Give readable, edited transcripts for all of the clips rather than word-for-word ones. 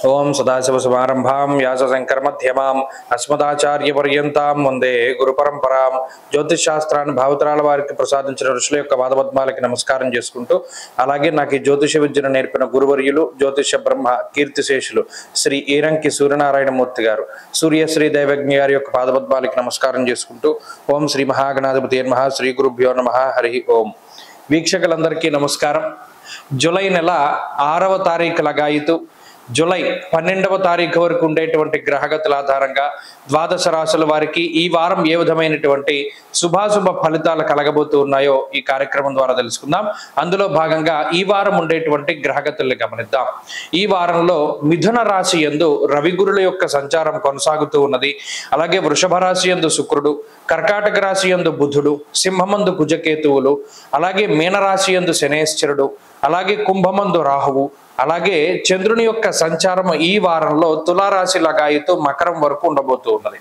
ఓం సదాశివసమారంభాం వ్యాసశంకరమధ్యమాం అస్మదాచార్యపర్యంతాం వందే గురు పరంపరాం. జ్యోతిష్ శాస్త్రాన్ని భావతరాల వారికి ప్రసాదించిన ఋషుల యొక్క పాదపద్మాలకి నమస్కారం చేసుకుంటూ, అలాగే నాకు ఈ జ్యోతిష విద్యను నేర్పిన గురువర్యులు జ్యోతిష బ్రహ్మ కీర్తిశేషులు శ్రీ ఈరంకి సూర్యనారాయణమూర్తి గారు, సూర్యశ్రీ దైవజ్ఞ గారి యొక్క పాదపద్మాలకి నమస్కారం చేసుకుంటూ, ఓం శ్రీ మహాగణాధిపతి నమః, శ్రీ గురుభ్యో నమః, హరి ఓం. వీక్షకులందరికీ నమస్కారం. జూలై నెల 6వ తారీఖు లగాయితూ జూలై 12వ తారీఖు వరకు ఉండేటువంటి గ్రహగతుల ఆధారంగా ద్వాదశ రాశుల వారికి ఈ వారం ఏ విధమైనటువంటి శుభాశుభ ఫలితాలు కలగబోతూ ఉన్నాయో ఈ కార్యక్రమం ద్వారా తెలుసుకుందాం. అందులో భాగంగా ఈ వారం ఉండేటువంటి గ్రహగతుల్ని గమనిద్దాం. ఈ వారంలో మిథున రాశి యందు రవిగురుల యొక్క సంచారం కొనసాగుతూ ఉన్నది. అలాగే వృషభ రాశి యందు శుక్రుడు, కర్కాటక రాశి యందు బుధుడు, సింహమందు కుజకేతువులు, అలాగే మీనరాశి యందు శనేశ్వరుడు, అలాగే కుంభమందు రాహువు, అలాగే చంద్రుని యొక్క సంచారం ఈ వారంలో తులారాశి లగాయితూ మకరం వరకు ఉండబోతూ ఉన్నది.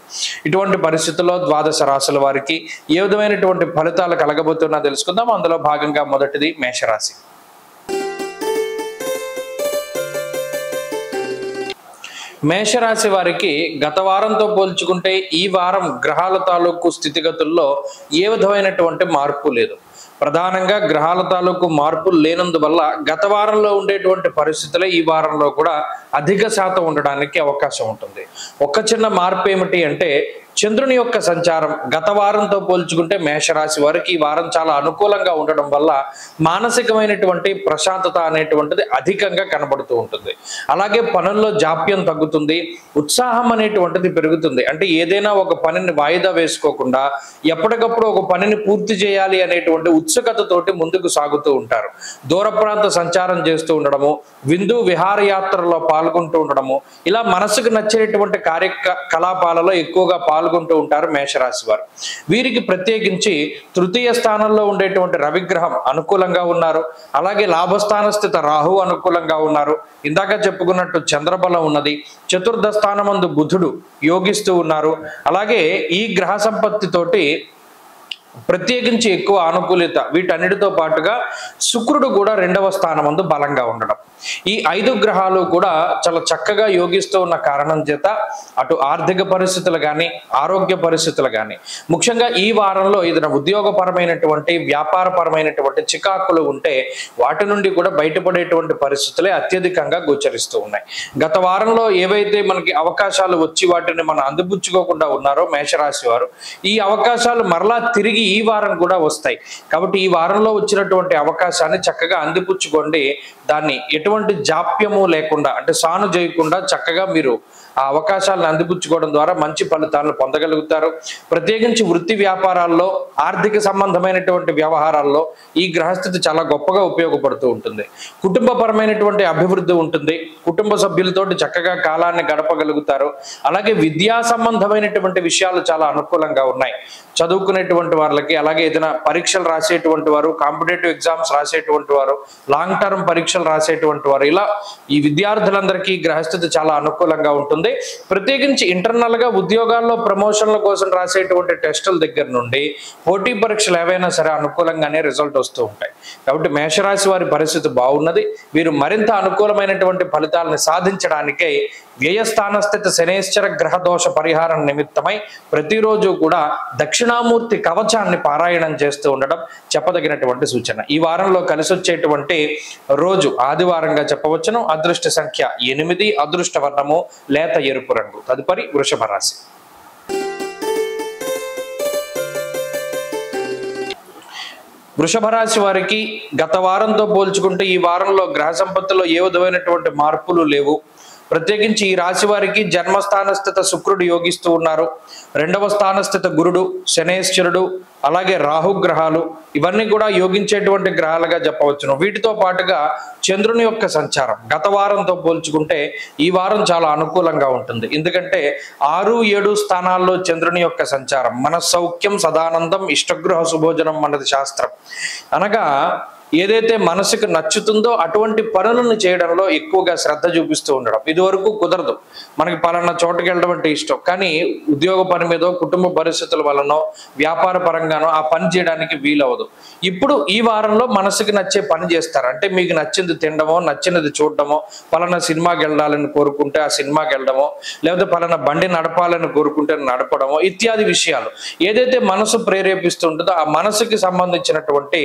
ఇటువంటి పరిస్థితుల్లో ద్వాదశ రాశుల వారికి ఏ విధమైనటువంటి ఫలితాలు కలగబోతున్నా తెలుసుకుందాం. అందులో భాగంగా మొదటిది మేషరాశి. మేషరాశి వారికి గత వారంతో పోల్చుకుంటే ఈ వారం గ్రహాల తాలూకు స్థితిగతుల్లో ఏ విధమైనటువంటి మార్పు లేదు. ప్రధానంగా గ్రహాల తాలూకు మార్పులు లేనందువల్ల గత వారంలో ఉండేటువంటి పరిస్థితులే ఈ వారంలో కూడా అధిక శాతం ఉండడానికి అవకాశం ఉంటుంది. ఒక చిన్న మార్పు ఏమిటి అంటే, చంద్రుని యొక్క సంచారం గత వారంతో పోల్చుకుంటే మేషరాశి వారికి ఈ వారం చాలా అనుకూలంగా ఉండడం వల్ల మానసికమైనటువంటి ప్రశాంతత అనేటువంటిది అధికంగా కనబడుతూ ఉంటుంది. అలాగే పనుల్లో జాప్యం తగ్గుతుంది, ఉత్సాహం అనేటువంటిది పెరుగుతుంది. అంటే ఏదైనా ఒక పనిని వాయిదా వేసుకోకుండా ఎప్పటికప్పుడు ఒక పనిని పూర్తి చేయాలి అనేటువంటి ఉత్సుకతతోటి ముందుకు సాగుతూ ఉంటారు. దూర ప్రాంత సంచారం చేస్తూ ఉండడము, విందు విహారయాత్రలో పాల్గొంటూ ఉండడము, ఇలా మనసుకు నచ్చినటువంటి కార్యకలాపాలలో ఎక్కువగా పాల్గొంటూ ఉంటారు మేషరాశి వారు. వీరికి ప్రత్యేకించి తృతీయ స్థానంలో ఉండేటువంటి రవిగ్రహం అనుకూలంగా ఉన్నారు. అలాగే లాభస్థాన స్థిత రాహు అనుకూలంగా ఉన్నారు. ఇందాక చెప్పుకున్నట్టు చంద్రబలం ఉన్నది. చతుర్థ స్థానమందు బుధుడు యోగిస్తూ ఉన్నారు. అలాగే ఈ గ్రహ సంపత్తితోటి ప్రత్యేకించి ఎక్కువ అనుకూలత వీటన్నిటితో పాటుగా శుక్రుడు కూడా 2వ స్థానమందు బలంగా ఉండడం, ఈ 5 గ్రహాలు కూడా చాలా చక్కగా యోగిస్తూ ఉన్న కారణం చేత అటు ఆర్థిక పరిస్థితులు కానీ ఆరోగ్య పరిస్థితులు కానీ, ముఖ్యంగా ఈ వారంలో ఏదైనా ఉద్యోగపరమైనటువంటి వ్యాపారపరమైనటువంటి చికాకులు ఉంటే వాటి నుండి కూడా బయటపడేటువంటి పరిస్థితులే అత్యధికంగా గోచరిస్తూ ఉన్నాయి. గత వారంలో ఏవైతే మనకి అవకాశాలు వచ్చి వాటిని మనం అందిపుచ్చుకోకుండా ఉన్నారో మేషరాశి వారు, ఈ అవకాశాలు మరలా తిరిగి ఈ వారం కూడా వస్తాయి. కాబట్టి ఈ వారంలో వచ్చినటువంటి అవకాశాన్ని చక్కగా అందిపుచ్చుకోండి. దాన్ని ఎటువంటి జాప్యము లేకుండా, అంటే సాను చేయకుండా చక్కగా మీరు ఆ అవకాశాలను అందిపుచ్చుకోవడం ద్వారా మంచి ఫలితాలను పొందగలుగుతారు. ప్రత్యేకించి వృత్తి వ్యాపారాల్లో, ఆర్థిక సంబంధమైనటువంటి వ్యవహారాల్లో ఈ గ్రహస్థితి చాలా గొప్పగా ఉపయోగపడుతూ ఉంటుంది. కుటుంబపరమైనటువంటి అభివృద్ధి ఉంటుంది. కుటుంబ సభ్యులతోటి చక్కగా కాలాన్ని గడపగలుగుతారు. అలాగే విద్యా సంబంధమైనటువంటి విషయాలు చాలా అనుకూలంగా ఉన్నాయి. చదువుకునేటువంటి వాళ్ళకి, అలాగే ఏదైనా పరీక్షలు రాసేటువంటి వారు, కాంపిటేటివ్ ఎగ్జామ్స్ రాసేటువంటి వారు, లాంగ్ టర్మ్ పరీక్షలు రాసేటువంటి వారు, ఇలా ఈ విద్యార్థులందరికీ గ్రహస్థితి చాలా అనుకూలంగా ఉంటుంది. ప్రత్యేకించి ఇంటర్నల్ గా ఉద్యోగాల్లో ప్రమోషన్ల కోసం రాసేటువంటి టెస్టుల దగ్గర నుండి పోటీ పరీక్షలు ఏవైనా సరే అనుకూలంగానే రిజల్ట్ వస్తూ ఉంటాయి. కాబట్టి మేషరాశి వారి పరిస్థితి బాగున్నది. వీరు మరింత అనుకూలమైనటువంటి ఫలితాలను సాధించడానికై వ్యయస్థానస్థిత శనేశ్వర గ్రహ దోష పరిహారం నిమిత్తమై ప్రతిరోజు కూడా దక్షిణామూర్తి కవచాన్ని పారాయణం చేస్తూ ఉండడం చెప్పదగినటువంటి సూచన. ఈ వారంలో కలిసి వచ్చేటువంటి రోజు ఆదివారంగా చెప్పవచ్చును. అదృష్ట సంఖ్య 8, అదృష్ట వర్ణము లేత ఎరుపు రంగు. తదుపరి వృషభ రాశి. వృషభ రాశి వారికి గత వారంతో పోల్చుకుంటే ఈ వారంలో గ్రహ సంపత్తిలో ఏ విధమైనటువంటి మార్పులు లేవు. ప్రత్యేకించి ఈ రాశి వారికి జన్మస్థాన స్థిత శుక్రుడు యోగిస్తూ ఉన్నారు. 2వ స్థాన స్థిత గురుడు, శనేశ్వరుడు, అలాగే రాహుగ్రహాలు ఇవన్నీ కూడా యోగించేటువంటి గ్రహాలుగా చెప్పవచ్చును. వీటితో పాటుగా చంద్రుని యొక్క సంచారం గత వారంతో పోల్చుకుంటే ఈ వారం చాలా అనుకూలంగా ఉంటుంది. ఎందుకంటే 6, 7 స్థానాల్లో చంద్రుని యొక్క సంచారం మనస్సౌఖ్యం సదానందం ఇష్టగృహ సుభోజనం అన్నది శాస్త్రం. అనగా ఏదైతే మనసుకు నచ్చుతుందో అటువంటి పనులను చేయడంలో ఎక్కువగా శ్రద్ధ చూపిస్తూ ఉండడం. ఇదివరకు కుదరదు, మనకి పలానా చోటుకి వెళ్ళడం అంటే ఇష్టం, కానీ ఉద్యోగ పని మీదో కుటుంబ పరిస్థితుల వలనో వ్యాపార పరంగానో ఆ పని చేయడానికి వీలవదు. ఇప్పుడు ఈ వారంలో మనసుకు నచ్చే పని చేస్తారు. అంటే మీకు నచ్చింది తినడమో, నచ్చినది చూడడమో, పలానా సినిమాకి వెళ్ళాలని కోరుకుంటే ఆ సినిమాకి వెళ్ళడమో, లేకపోతే పలానా బండి నడపాలని కోరుకుంటే నడపడమో ఇత్యాది విషయాలు ఏదైతే మనసు ప్రేరేపిస్తుంటుందో ఆ మనసుకి సంబంధించినటువంటి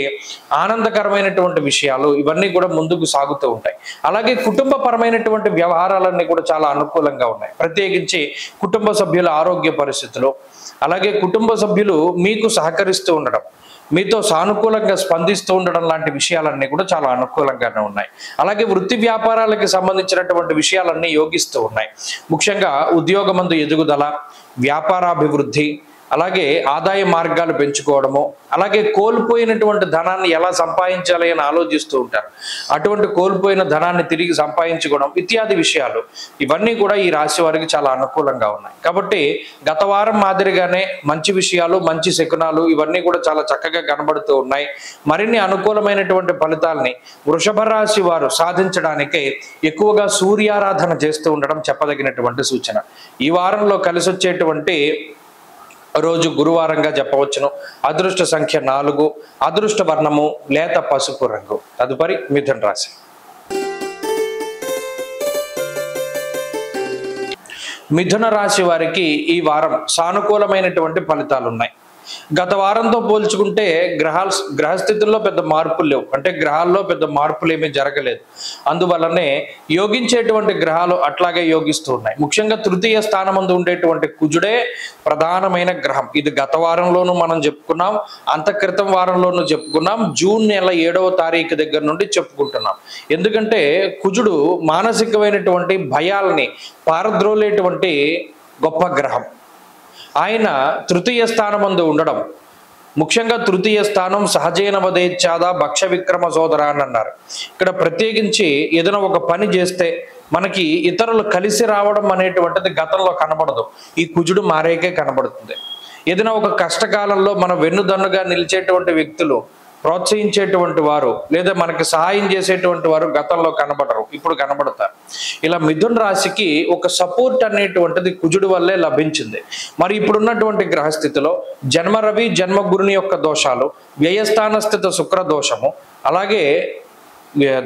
ఆనందకరమైనటువంటి విషయాలు ఇవన్నీ కూడా ముందుకు సాగుతూ ఉంటాయి. అలాగే కుటుంబపరమైనటువంటి వ్యవహారాలన్నీ కూడా చాలా అనుకూలంగా ఉన్నాయి. ప్రత్యేకించి కుటుంబ సభ్యుల ఆరోగ్య పరిస్థితులు, అలాగే కుటుంబ సభ్యులు మీకు సహకరిస్తూ ఉండడం, మీతో సానుకూలంగా స్పందిస్తూ ఉండడం లాంటి విషయాలన్నీ కూడా చాలా అనుకూలంగానే ఉన్నాయి. అలాగే వృత్తి వ్యాపారాలకు సంబంధించినటువంటి విషయాలన్నీ యోగిస్తూ ఉన్నాయి. ముఖ్యంగా ఉద్యోగమందు ఎదుగుదల, వ్యాపారాభివృద్ధి, అలాగే ఆదాయ మార్గాలు పెంచుకోవడము, అలాగే కోల్పోయినటువంటి ధనాన్ని ఎలా సంపాదించాలి అని ఆలోచిస్తూ ఉంటారు. అటువంటి కోల్పోయిన ధనాన్ని తిరిగి సంపాదించుకోవడం ఇత్యాది విషయాలు ఇవన్నీ కూడా ఈ రాశి వారికి చాలా అనుకూలంగా ఉన్నాయి. కాబట్టి గత వారం మాదిరిగానే మంచి విషయాలు, మంచి శకునాలు ఇవన్నీ కూడా చాలా చక్కగా కనబడుతూ ఉన్నాయి. మరిన్ని అనుకూలమైనటువంటి ఫలితాలని వృషభ రాశి వారు సాధించడానికే ఎక్కువగా సూర్యారాధన చేస్తూ ఉండడం చెప్పదగినటువంటి సూచన. ఈ వారంలో కలిసి వచ్చేటువంటి రోజు గురువారంగా చెప్పవచ్చును. అదృష్ట సంఖ్య 4, అదృష్ట వర్ణము లేత పసుపు రంగు. తదుపరి మిథున రాశి. మిథున రాశి వారికి ఈ వారం సానుకూలమైనటువంటి ఫలితాలు ఉన్నాయి. గత వారంతో పోల్చుకుంటే గ్రహస్థితుల్లో పెద్ద మార్పులు లేవు, అంటే గ్రహాల్లో పెద్ద మార్పులు ఏమీ జరగలేదు. అందువల్లనే యోగించేటువంటి గ్రహాలు అట్లాగే యోగిస్తూ ఉన్నాయి. ముఖ్యంగా తృతీయ స్థానమందు ఉండేటువంటి కుజుడే ప్రధానమైన గ్రహం. ఇది గత వారంలోనూ మనం చెప్పుకున్నాం, అంత క్రితం వారంలోనూ చెప్పుకున్నాం, జూన్ నెల 7వ తారీఖు దగ్గర నుండి చెప్పుకుంటున్నాం. ఎందుకంటే కుజుడు మానసికమైనటువంటి భయాల్ని పారద్రోలేటువంటి గొప్ప గ్రహం. ఆయన తృతీయ స్థానమందు ఉండడం, ముఖ్యంగా తృతీయ స్థానం సహజైన వదేచ్ఛాద భక్ష విక్రమ సోదర అని అన్నారు. ఇక్కడ ప్రత్యేకించి ఏదైనా ఒక పని చేస్తే మనకి ఇతరులు కలిసి రావడం అనేటువంటిది గతంలో కనబడదు, ఈ కుజుడు మారేకే కనబడుతుంది. ఏదైనా ఒక కష్టకాలంలో మన వెన్నుదన్నుగా నిలిచేటువంటి వ్యక్తులు, ప్రోత్సహించేటువంటి వారు, లేదా మనకి సహాయం చేసేటువంటి వారు గతంలో కనబడరు, ఇప్పుడు కనబడతారు. ఇలా మిథున రాశికి ఒక సపోర్ట్ అనేటువంటిది కుజుడు వల్లే లభించింది. మరి ఇప్పుడున్నటువంటి గ్రహస్థితిలో జన్మ రవి, జన్మ గురుని యొక్క దోషాలు, వ్యయస్థాన స్థిత శుక్ర దోషము, అలాగే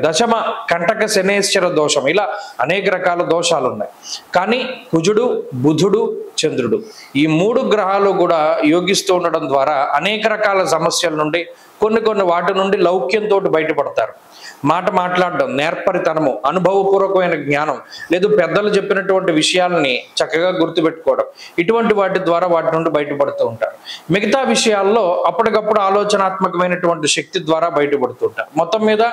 దశమ కంటక శనేశ్వర దోషం, ఇలా అనేక రకాల దోషాలు ఉన్నాయి. కానీ కుజుడు, బుధుడు, చంద్రుడు ఈ 3 గ్రహాలు కూడా యోగిస్తూ ఉండడం ద్వారా అనేక రకాల సమస్యల నుండి, కొన్ని వాటి నుండి లౌక్యంతో బయటపడతారు. మాట మాట్లాడడం, నేర్పరితనము, అనుభవపూర్వకమైన జ్ఞానం, లేదు పెద్దలు చెప్పినటువంటి విషయాలని చక్కగా గుర్తుపెట్టుకోవడం, ఇటువంటి వాటి ద్వారా వాటి నుండి బయటపడుతూ ఉంటారు. మిగతా విషయాల్లో అప్పటికప్పుడు ఆలోచనాత్మకమైనటువంటి శక్తి ద్వారా బయటపడుతూ ఉంటారు. మొత్తం మీద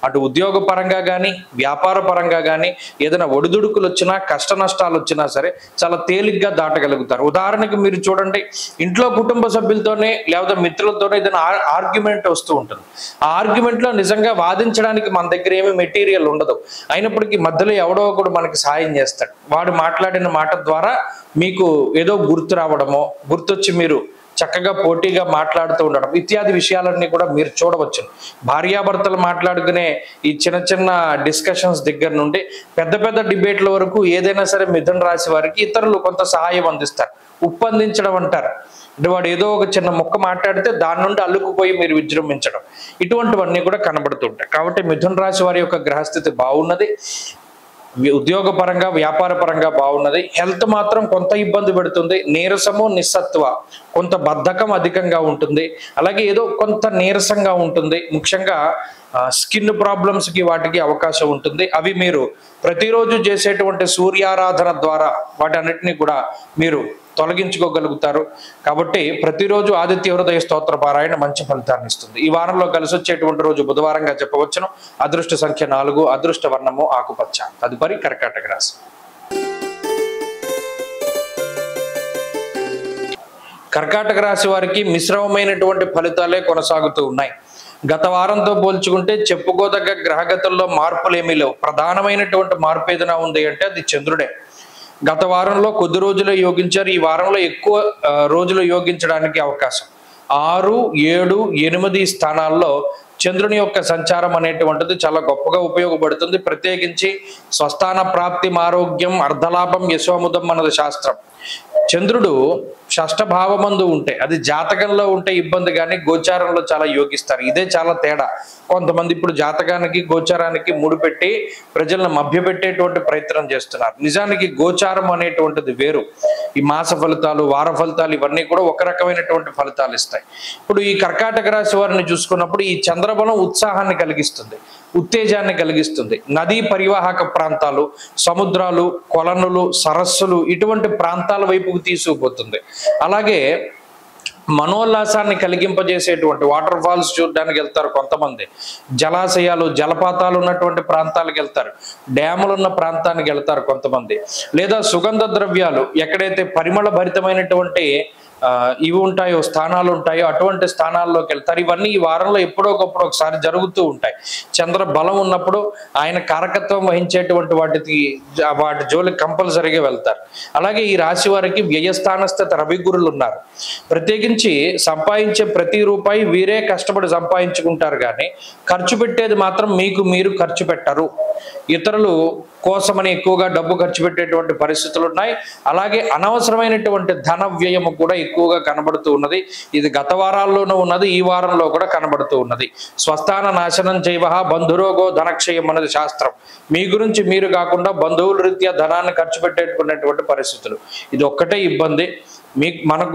అటు ఉద్యోగ పరంగా కానీ, వ్యాపార పరంగా కానీ ఏదైనా ఒడిదుడుకులు వచ్చినా, కష్ట నష్టాలు వచ్చినా సరే చాలా తేలిగ్గా దాటగలుగుతారు. ఉదాహరణకు మీరు చూడండి, ఇంట్లో కుటుంబ సభ్యులతోనే లేదా మిత్రులతోనే ఏదైనా ఆర్గ్యుమెంట్ వస్తూ ఉంటుంది. ఆ ఆర్గ్యుమెంట్ లో నిజంగా వాదించడానికి మన దగ్గర ఏమీ మెటీరియల్ ఉండదు, అయినప్పటికీ మధ్యలో ఎవడో ఒకడు మనకి సాయం చేస్తాడు. వాడు మాట్లాడిన మాట ద్వారా మీకు ఏదో గుర్తు రావడమో, గుర్తొచ్చి మీరు చక్కగా పోటీగా మాట్లాడుతూ ఉండడం ఇత్యాది విషయాలన్నీ కూడా మీరు చూడవచ్చు. భార్యాభర్తలు మాట్లాడుకునే ఈ చిన్న డిస్కషన్స్ దగ్గర నుండి పెద్ద డిబేట్ల వరకు ఏదైనా సరే మిథున రాశి వారికి ఇతరులు కొంత సహాయం అందిస్తారు. ఉప్పందించడం అంటారు, అంటే వాడు ఏదో ఒక చిన్న ముక్క మాట్లాడితే దాని నుండి అల్లుకుపోయి మీరు విజృంభించడం, ఇటువంటివన్నీ కూడా కనబడుతుంటాయి. కాబట్టి మిథున రాశి వారి యొక్క గ్రహస్థితి బాగున్నది, ఉద్యోగ పరంగా, వ్యాపార పరంగా బాగున్నది. హెల్త్ మాత్రం కొంత ఇబ్బంది పెడుతుంది, నీరసము, నిస్సత్వ, కొంత బద్ధకం అధికంగా ఉంటుంది, అలాగే ఏదో కొంత నీరసంగా ఉంటుంది. ముఖ్యంగా స్కిన్ ప్రాబ్లమ్స్కి వాటికి అవకాశం ఉంటుంది. అవి మీరు ప్రతిరోజు చేసేటువంటి సూర్యారాధన ద్వారా వాటన్నిటిని కూడా మీరు తొలగించుకోగలుగుతారు. కాబట్టి ప్రతిరోజు ఆదిత్య హృదయ స్తోత్ర పారాయణ మంచి ఫలితాన్ని ఇస్తుంది. ఈ వారంలో కలిసి వచ్చేటువంటి రోజు బుధవారంగా చెప్పవచ్చును. అదృష్ట సంఖ్య 4, అదృష్ట వర్ణము ఆకుపచ్చ. తదుపరి కర్కాటక రాశి. కర్కాటక రాశి వారికి మిశ్రమమైనటువంటి ఫలితాలే కొనసాగుతూ ఉన్నాయి. గత వారంతో పోల్చుకుంటే చెప్పుకోదగ్గ గ్రహగతుల్లో మార్పులు ఏమీ లేవు. ప్రధానమైనటువంటి మార్పు ఏదైనా ఉంది అంటే అది చంద్రుడే. గత వారంలో కొద్ది రోజులే యోగించారు, ఈ వారంలో ఎక్కువ రోజులు యోగించడానికి అవకాశం. 6, 7, 8 స్థానాల్లో చంద్రుని యొక్క సంచారం అనేటువంటిది చాలా గొప్పగా ఉపయోగపడుతుంది. ప్రత్యేకించి స్వస్థాన ప్రాప్తి ఆరోగ్యం అర్ధలాభం యశోముదం అన్నది శాస్త్రం. చంద్రుడు షష్ఠభావమందు ఉంటే, అది జాతకంలో ఉంటే ఇబ్బంది, కానీ గోచారంలో చాలా యోగిస్తారు. ఇదే చాలా తేడా. కొంతమంది ఇప్పుడు జాతకానికి గోచారానికి ముడిపెట్టి ప్రజలను మభ్యపెట్టేటువంటి ప్రయత్నం చేస్తున్నారు. నిజానికి గోచారం అనేటువంటిది వేరు. ఈ మాస ఫలితాలు, వార ఫలితాలు ఇవన్నీ కూడా ఒక రకమైనటువంటి ఫలితాలు ఇస్తాయి. ఇప్పుడు ఈ కర్కాటక రాశి వారిని చూసుకున్నప్పుడు ఈ చంద్రబలం ఉత్సాహాన్ని కలిగిస్తుంది, ఉత్తేజాన్ని కలిగిస్తుంది. నదీ పరివాహక ప్రాంతాలు, సముద్రాలు, కొలనులు, సరస్సులు ఇటువంటి ప్రాంతాల వైపుకు తీసుకుపోతుంది. అలాగే మనోల్లాసాన్ని కలిగింపజేసేటువంటి వాటర్ ఫాల్స్ చూడడానికి వెళ్తారు కొంతమంది, జలాశయాలు జలపాతాలు ఉన్నటువంటి ప్రాంతాలకు వెళ్తారు, డ్యాములు ఉన్న ప్రాంతానికి వెళ్తారు కొంతమంది, లేదా సుగంధ ద్రవ్యాలు ఎక్కడైతే పరిమళ భరితమైనటువంటి ఇవి ఉంటాయో, స్థానాలు ఉంటాయో అటువంటి స్థానాల్లోకి వెళ్తారు. ఇవన్నీ ఈ వారంలో ఎప్పుడో ఒకసారి జరుగుతూ ఉంటాయి. చంద్ర బలం ఉన్నప్పుడు ఆయన కారకత్వం వహించేటువంటి వాటి జోలికి కంపల్సరీగా వెళ్తారు. అలాగే ఈ రాశి వారికి వ్యయస్థానస్థిత రవిగురులు ఉన్నారు. ప్రత్యేకించి సంపాదించే ప్రతి రూపాయి వీరే కష్టపడి సంపాదించుకుంటారు, కానీ ఖర్చు పెట్టేది మాత్రం మీకు మీరు ఖర్చు పెట్టరు. ఇతరులు కోసమని ఎక్కువగా డబ్బు ఖర్చు పెట్టేటువంటి పరిస్థితులు ఉన్నాయి. అలాగే అనవసరమైనటువంటి ధన వ్యయము కూడా ఎక్కువగా కనబడుతూ ఉన్నది. ఇది గత వారాల్లోనూ ఉన్నది, ఈ వారంలో కూడా కనబడుతూ ఉన్నది. స్వస్థాన నాశనం చేయవహ బంధురోగో ధనక్షయం అన్నది శాస్త్రం. మీ గురించి మీరు కాకుండా బంధువుల రీత్యా ధనాన్ని ఖర్చు పెట్టేటువంటి పరిస్థితులు. ఇది ఒక్కటే ఇబ్బంది.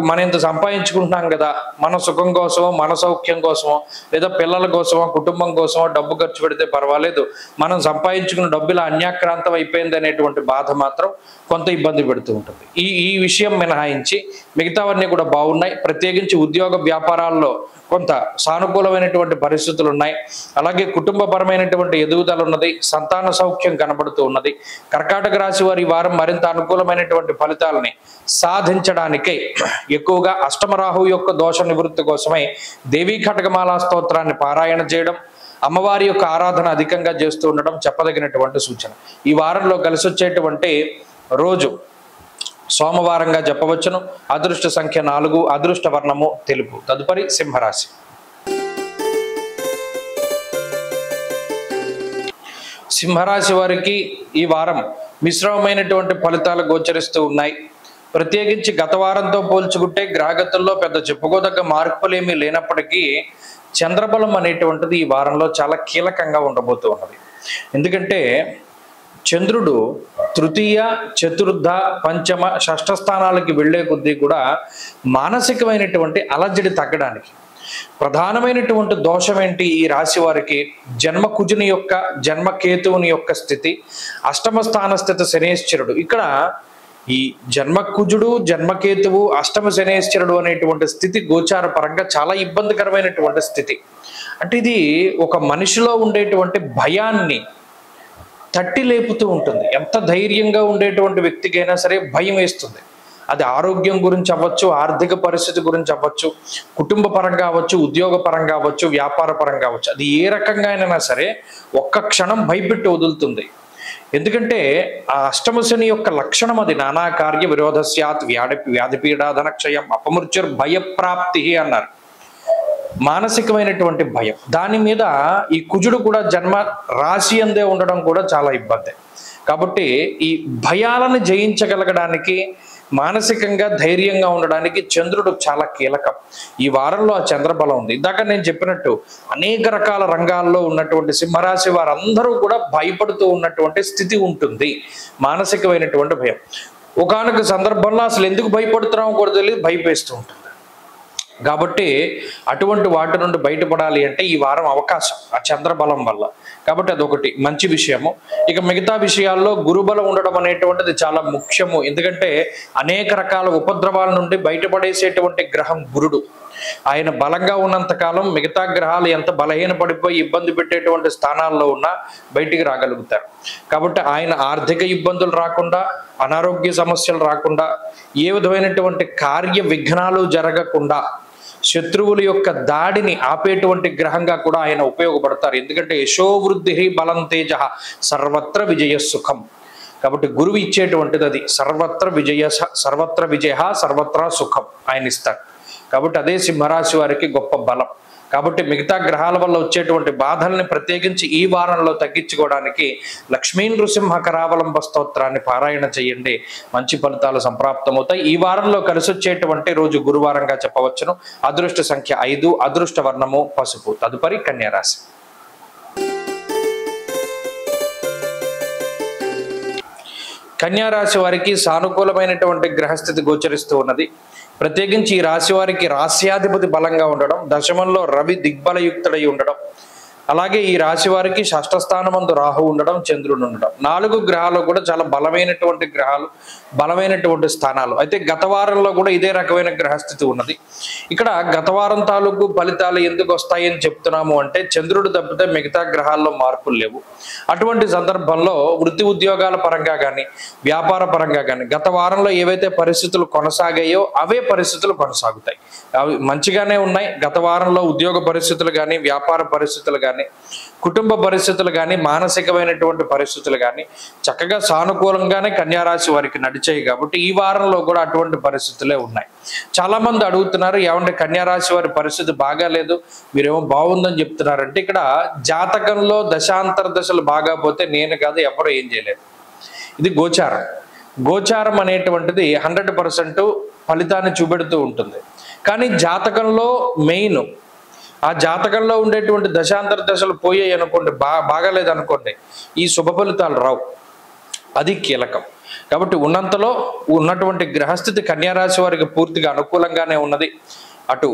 మన ఇంత సంపాదించుకుంటున్నాం కదా, మన సుఖం కోసమో, మన సౌఖ్యం కోసమో, లేదా పిల్లల కోసమో, కుటుంబం కోసమో డబ్బు ఖర్చు పెడితే పర్వాలేదు, మనం సంపాదించుకున్న డబ్బులు అన్యాక్రాంతం అయిపోయింది అనేటువంటి బాధ మాత్రం కొంత ఇబ్బంది పెడుతూ ఉంటుంది. ఈ విషయం మినహాయించి మిగతావన్నీ కూడా బాగున్నాయి. ప్రత్యేకించి ఉద్యోగ వ్యాపారాల్లో కొంత సానుకూలమైనటువంటి పరిస్థితులు ఉన్నాయి. అలాగే కుటుంబపరమైనటువంటి ఎదుగుదల ఉన్నది, సంతాన సౌఖ్యం కనబడుతూ ఉన్నది. కర్కాటక రాశి వారి వారం మరింత అనుకూలమైనటువంటి ఫలితాలని సాధించడానికై ఎక్కువగా అష్టమరాహు యొక్క దోష నివృత్తి కోసమై దేవీ ఖడ్గమాలా స్తోత్రాన్ని పారాయణ చేయడం, అమ్మవారి యొక్క ఆరాధన అధికంగా చేస్తూ ఉండడం చెప్పదగినటువంటి సూచన. ఈ వారంలో కలిసి వచ్చేటువంటి రోజు సోమవారంగా చెప్పవచ్చును. అదృష్ట సంఖ్య 4, అదృష్ట వర్ణము తెలుపు. తదుపరి సింహరాశి. సింహరాశి వారికి ఈ వారం మిశ్రమమైనటువంటి ఫలితాలు గోచరిస్తూ ఉన్నాయి. ప్రత్యేకించి గత వారంతో పోల్చుకుంటే గ్రహగతుల్లో పెద్ద చెప్పుకోదగ్గ మార్పులేమీ లేనప్పటికీ చంద్రబలం అనేటువంటిది ఈ వారంలో చాలా కీలకంగా ఉండబోతూ ఉన్నది. ఎందుకంటే చంద్రుడు తృతీయ, చతుర్థ, పంచమ, షష్ఠ స్థానాలకి వెళ్లే కొద్దీ కూడా మానసికమైనటువంటి అలజడి తగ్గడానికి ప్రధానమైనటువంటి దోషం ఏంటి? ఈ రాశి వారికి జన్మకుజుని యొక్క, జన్మకేతువుని యొక్క స్థితి, అష్టమ స్థాన స్థితి శనేశ్వరుడు. ఇక్కడ ఈ జన్మకుజుడు, జన్మకేతువు, అష్టమ శనేశ్వరుడు అనేటువంటి స్థితి గోచార పరంగా చాలా ఇబ్బందికరమైనటువంటి స్థితి. అంటే ఇది ఒక మనిషిలో ఉండేటువంటి భయాన్ని తట్టి లేపుతూ ఉంటుంది. ఎంత ధైర్యంగా ఉండేటువంటి వ్యక్తికైనా సరే భయం వేస్తుంది. అది ఆరోగ్యం గురించి అవ్వచ్చు, ఆర్థిక పరిస్థితి గురించి అవ్వచ్చు, కుటుంబ పరంగా అవ్వచ్చు, ఉద్యోగ పరంగా అవ్వచ్చు, వ్యాపార పరంగా అవ్వచ్చు. అది ఏ రకంగా అయినా సరే ఒక్క క్షణం భయపెట్టి వదులుతుంది. ఎందుకంటే ఆ అష్టమ శని యొక్క లక్షణం అది. నానా కార్య విరోధస్యాత్ వ్యాధిపీడాధనక్షయం అపమృత్యుర్ భయప్రాప్తి అన్నారు. మానసికమైనటువంటి భయం. దాని మీద ఈ కుజుడు కూడా జన్మ రాశి అందే ఉండడం కూడా చాలా ఇబ్బంది. కాబట్టి ఈ భయాలను జయించగలగడానికి, మానసికంగా ధైర్యంగా ఉండడానికి చంద్రుడు చాలా కీలకం. ఈ వారంలో ఆ చంద్రబలం ఉంది. ఇందాక నేను చెప్పినట్టు అనేక రకాల రంగాల్లో ఉన్నటువంటి సింహరాశి వారందరూ కూడా భయపడుతూ ఉన్నటువంటి స్థితి ఉంటుంది. మానసికమైనటువంటి భయం. ఒకానొక సందర్భంలో అసలు ఎందుకు భయపడుతున్నామో కూడా తెలియదు, భయపేస్తూ ఉంటుంది. కాబట్టి అటువంటి వాటి నుండి బయటపడాలి అంటే ఈ వారం అవకాశం ఆ చంద్రబలం వల్ల. కాబట్టి అదొకటి మంచి విషయము. ఇక మిగతా విషయాల్లో గురుబలం ఉండడం అనేటువంటిది చాలా ముఖ్యము. ఎందుకంటే అనేక రకాల ఉపద్రవాల నుండి బయటపడేసేటువంటి గ్రహం గురుడు. ఆయన బలంగా ఉన్నంత కాలం మిగతా గ్రహాలు ఎంత బలహీన పడిపోయి ఇబ్బంది పెట్టేటువంటి స్థానాల్లో ఉన్నా బయటికి రాగలుగుతారు. కాబట్టి ఆయన ఆర్థిక ఇబ్బందులు రాకుండా, అనారోగ్య సమస్యలు రాకుండా, ఏ విధమైనటువంటి కార్య విఘ్నాలు జరగకుండా, శత్రువుల యొక్క దాడిని ఆపేటువంటి గ్రహంగా కూడా ఆయన ఉపయోగపడతారు. ఎందుకంటే యశోవృద్ధి బలం తేజ సర్వత్ర విజయ సుఖం. కాబట్టి గురువు ఇచ్చేటువంటిది అది. సర్వత్ర విజయ, సర్వత్ర సుఖం ఆయన ఇస్తారు. కాబట్టి అదే సింహరాశి వారికి గొప్ప బలం. కాబట్టి మిగతా గ్రహాల వల్ల వచ్చేటువంటి బాధల్ని ప్రత్యేకించి ఈ వారంలో తగ్గించుకోవడానికి లక్ష్మీ నృసింహ కరావలంబ స్తోత్రాన్ని పారాయణ చేయండి, మంచి ఫలితాలు సంప్రాప్తమవుతాయి. ఈ వారంలో కలిసి వచ్చేటువంటి రోజు గురువారంగా చెప్పవచ్చును. అదృష్ట సంఖ్య 5, అదృష్ట వర్ణము పసుపు. తదుపరి కన్యా రాశి. కన్యా రాశి వారికి సానుకూలమైనటువంటి గ్రహస్థితి గోచరిస్తూ ఉన్నది. ప్రత్యేకించి ఈ రాశి వారికి రాశ్యాధిపతి బలంగా ఉండడం, దశమంలో రవి దిగ్బలయుక్తుడై ఉండడం, అలాగే ఈ రాశి వారికి షష్ఠ స్థానమందు రాహు ఉండడం, చంద్రుడు ఉండడం, 4 గ్రహాలు కూడా చాలా బలమైనటువంటి గ్రహాలు, బలమైనటువంటి స్థానాలు. అయితే గత వారంలో కూడా ఇదే రకమైన గ్రహస్థితి ఉన్నది. ఇక్కడ గత వారం తాలూకు ఫలితాలు ఎందుకు వస్తాయని చెప్తున్నాము అంటే, చంద్రుడు తప్పితే మిగతా గ్రహాల్లో మార్పులు లేవు. అటువంటి సందర్భంలో వృత్తి ఉద్యోగాల పరంగా కానీ వ్యాపార పరంగా కానీ గత వారంలో ఏవైతే పరిస్థితులు కొనసాగాయో అవే పరిస్థితులు కొనసాగుతాయి. అవి మంచిగానే ఉన్నాయి. గత వారంలో ఉద్యోగ పరిస్థితులు కానీ వ్యాపార పరిస్థితులు కానీ కుటుంబ పరిస్థితులు కానీ మానసికమైనటువంటి పరిస్థితులు కానీ చక్కగా సానుకూలంగానే కన్యారాశి వారికి నడిచాయి. కాబట్టి ఈ వారంలో కూడా అటువంటి పరిస్థితులే ఉన్నాయి. చాలా మంది అడుగుతున్నారు, ఏమంటే కన్యారాశి వారి పరిస్థితి బాగాలేదు, మీరేమో బాగుందని చెప్తున్నారంటే, ఇక్కడ జాతకంలో దశాంతర దశలు బాగా పోతే నేను కాదు ఎవరు ఏం చేయలేదు. ఇది గోచారం. గోచారం అనేటువంటిది 100% ఫలితాన్ని చూపెడుతూ ఉంటుంది. కానీ జాతకంలో మెయిన్ ఆ జాతకంలో ఉండేటువంటి దశాంతర దశలు పోయాయి అనుకోండి, బాగాలేదు అనుకోండి, ఈ శుభ ఫలితాలు రావు. అది కీలకం. కాబట్టి ఉన్నంతలో ఉన్నటువంటి గ్రహస్థితి కన్యారాశి వారికి పూర్తిగా అనుకూలంగానే ఉన్నది. అటు